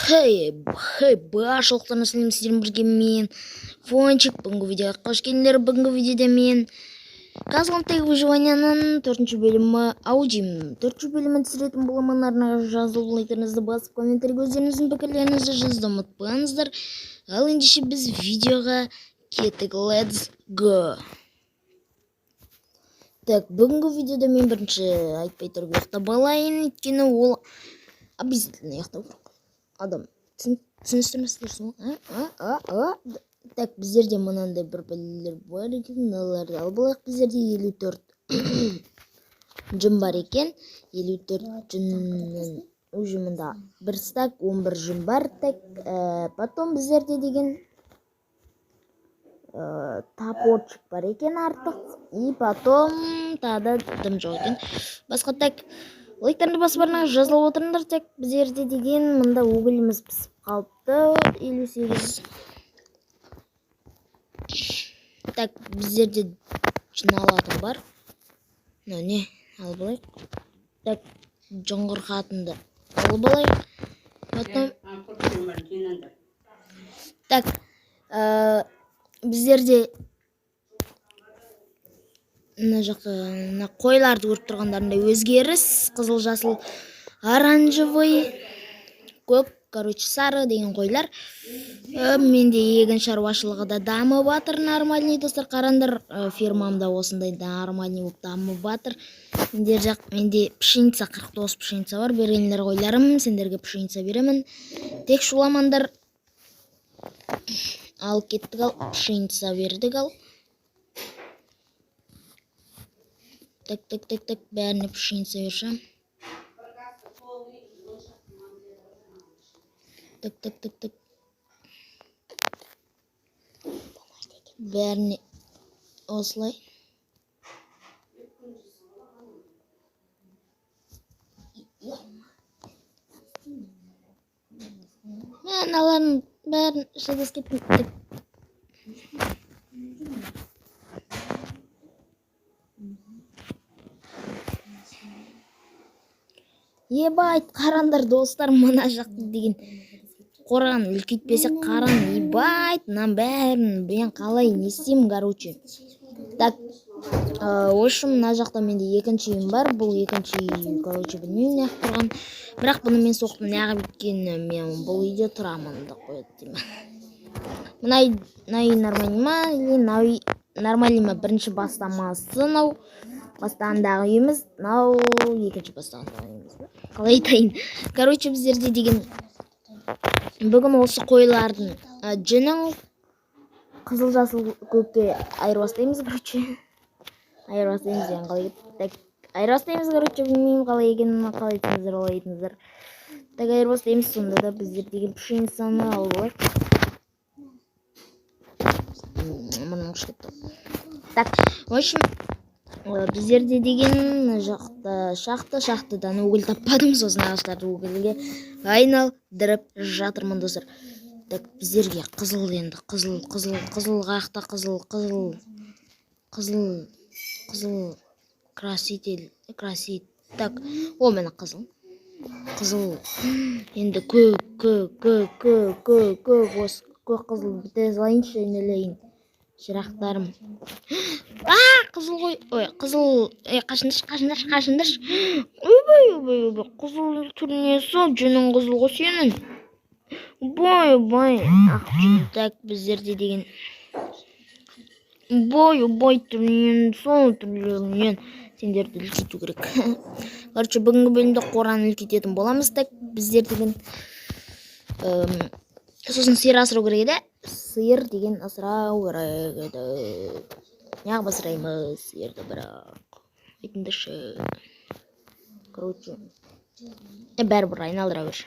Хей, баршалықтарына сәлем бірге мен Фончик. Бүгінгі видеоға қош келдіңдер. Бүгінгі видеода мен Казгонтегі выживанияның 4-ші бөлімі аудио 4-ші бөлімін түсіретін боламын. Арнаға жазылып лайктарыңызды басып, комментарийге өздеріңіздің пікірлеріңізді жазуды ұмытпаңыздар. Ал ендеше біз видеоға кеттік. Let's go. Так, бүгінгі видеода мен бірінші айтпай тұрып ұйықтап алайын, өйткені ол обязательно ұйықтау керек. Адам түсіністірмесіздерсің ғой? Так, біздерде мынандай бір бәлелер бар екен, мыналарды алып алайық. Біздерде 54 жын бар екен. 54 жынның ұжымында бір стак 11 жын бар. Так, потом біздерде деген тапорчик бар екен артық. И потом тағы дым жоқ екен. Басқа так, лайктарыңды басып арнаға жазылып отырыңдар. Так, біздерде деген мында угіліміз пісіп қалыпты. 58. Так, біздерде жиналатын бар. Не, алып алайық. Так, жоңғыр қатынды алып алайық. Потом так, біздерде мына жаққа қойларды көріп тұрғандарында өзгеріс, қызыл, жасыл, оранжевый, көк, сары деген қойлар. Менде егін шаруашылығы да дамып батыр, нормальный достар. Қарандар, фермамда осындай нормальный болып дамып батыр. Менде пшеница, 49 пшеница бар. Бергендер қойларым, сендерге пшеница беремін. Тек шуламандар. Ал кеттік, ал пшеница бердік, ал. Так, бәріне пшеница бершім. Так. Бәріне осылай. Мен аларын бәрін шедес кеттім. Ебайт, қарандар достар, мына жақты деген қорған үлкейтпесе қаран, ебайт, мынан бәрін мен қалай не істеймін, короче. Так, общем, мына жақта менде екінші үйім бар. Бұл екінші үй, короче, білмеймін неғып тұрған. Бірақ бұны мен соқтым, неғып өткені мен бұл үйде тұрамын да қояды деймін. Мына үй нормальный ма, или нормальный ма? Бірінші бастамасы нау. Бастағандағы үйіміз, нау екінші бастағандағы үйіміз. Қалай айтайын? Короче, біздерде деген бүгін осы қойлардың жынын қызыл, жасыл, көкке айырбастаймыз, короче. Айырбастаймыз, яғын қалай ет. Айырбастаймыз, короче, білмеймін қалай екенін, қалай етіңіздер, олай етіңіздер. Так, айырбастаймыз, сонда да біздер деген пшеницаны алып алайық. Мұның шетті. Так, в общем, біздерде деген шақтыдан өгіл таппадым, сосын ағаштарды өгілге айналдырып жатырмын достар. Так, біздерге қызыл енді, қызыл қақта, қызыл краситель. Так, о, мені қызыл енді көк қызыл біте салайыншы, айналайын шырақтарым. Қызыл ғой, қызыл, қашындар. Ойбай, қызыл түріне сол, жүнің қызыл ғой сенің. Бой, ақ жүн. Так, біздерде деген бой түрінен, сол түрлерінен сендерді үлкету керек. Короче, бүгінгі бөлімде қораны үлкететін боламыз. Так, біздер деген сосын сиыр асырау керек еді. Сиыр деген асырау керек еді. Неғып асыраймыз сиырды, бірақ айтыңдаршы. Короче, бәрібір айналдыра бер.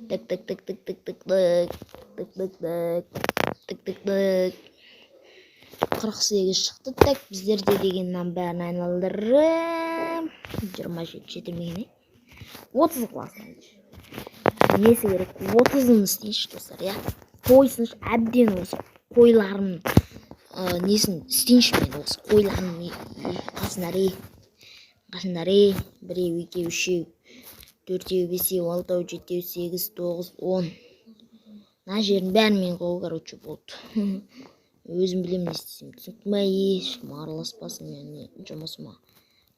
Так. 48 шықты. Так, біздерде дегеннен бәрін айналдырып 27 жетілмеген, 30 классын. Несі керек? 30-ын істейші достар, я. Қойсыныш, әбден осы қойларым несін істейші мен осы қойларым қасындар, біреу, екеу, үшеу. 4, 5, 6, 7, 8, 9, 10. Мына жердің бәрін мен қою, короче, болды. Өзім білем не істесем. Түсінікті ешкім араласпасын мен жұмысыма.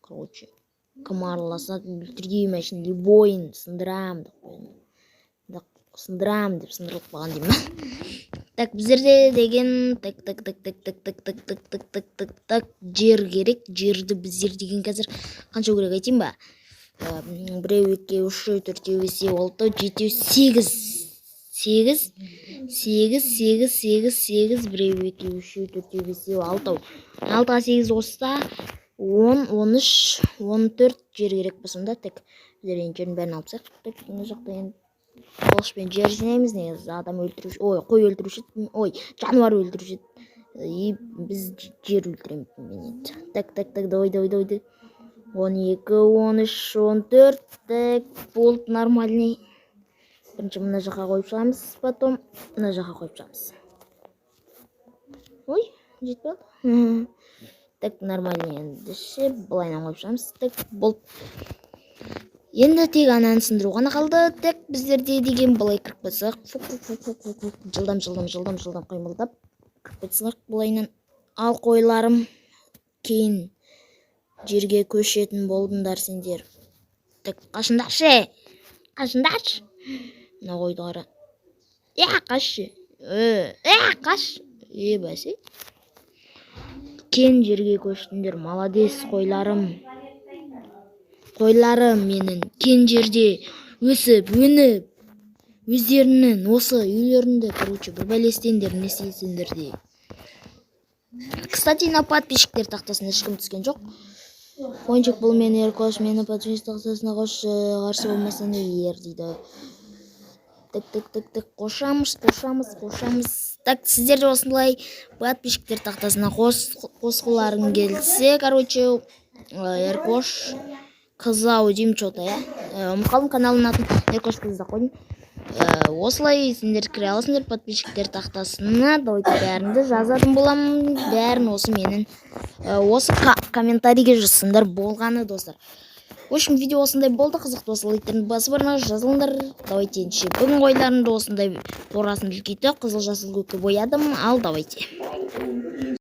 Короче, кім араласа бүлтіргей мәшін любойын сындырам деп қойдым. Сындырам деп сындырылып қалған деймін. Так, біздерде деген так жер керек. Жерді біздер деген қазір қанша керек айтайын ба? 1, 2, 3, 4, 5, 6, 7, 8. 8, 8, 8, 8, 1, 2, 3, 4, 5, 6. 6-ға 8 қосса 10, 13, 14 жер керек болсында. Так, біздер жердің бәрін алып сақ. Так, мына жақта енді қылышпен жер жинаймыз, негізі адам өлтіруші, қой өлтіруші, жануар өлтіруші, и біз жер өлтіреміз. Так, давай. 12, 13, 14, так, болды, нормальный. Бірінші мына жаққа қойып шығамыз, потом мына жаққа қойып шығамыз. Ой, жетпеді. Так, нормальный, ендіші бұлайнан қойып шығамыз. Так, болды. Енді тек ананы сындыру ғана қалды. Так, біздерде деген былай кіріп қойсақ, жылдам қоймылдап кіріп қойсақ бұлайнан. Ал қойларым, кейін жерге көшетін болдыңдар сендер. Так, қашындаршы. Мына қойды қара. Қашы. Қаш. Бәсе. Кен жерге көштіңдер. Молодец, қойларым. Қойларым менің кен жерде өсіп, өніп, өздерінің осы үйлерінде, короче, бір бәлестендер, не істейсіңдер де. Кстати, на подписчиктер тақтасына ешкім түскен жоқ. Қойыншық бұл мені еркош, мені подписчиктер тақтасына қош, қарсы болмасын ер дейді. Так, қошамыз. Так, сіздер осындай подписчиктер тақтасына қосқыларың келсе, короче, еркош Қызау деймін что-то, Мұқалым каналының атын Еркош қызда қойдым. Осылай сендер кіре аласыңдар подписчиктер тақтасына. Давайте бәрінді жазатын боламын. Бәрін осы менің осы комментарийге жазсыңдар болғаны, достар. В общем, видео осындай болды. Қызықты болса лайктерді басып барыңдар, жазылыңдар. Давайте бүгін қойларымды осындай қорасын үлкейтіп, қызыл жасыл көкке боядым. Ал давайте.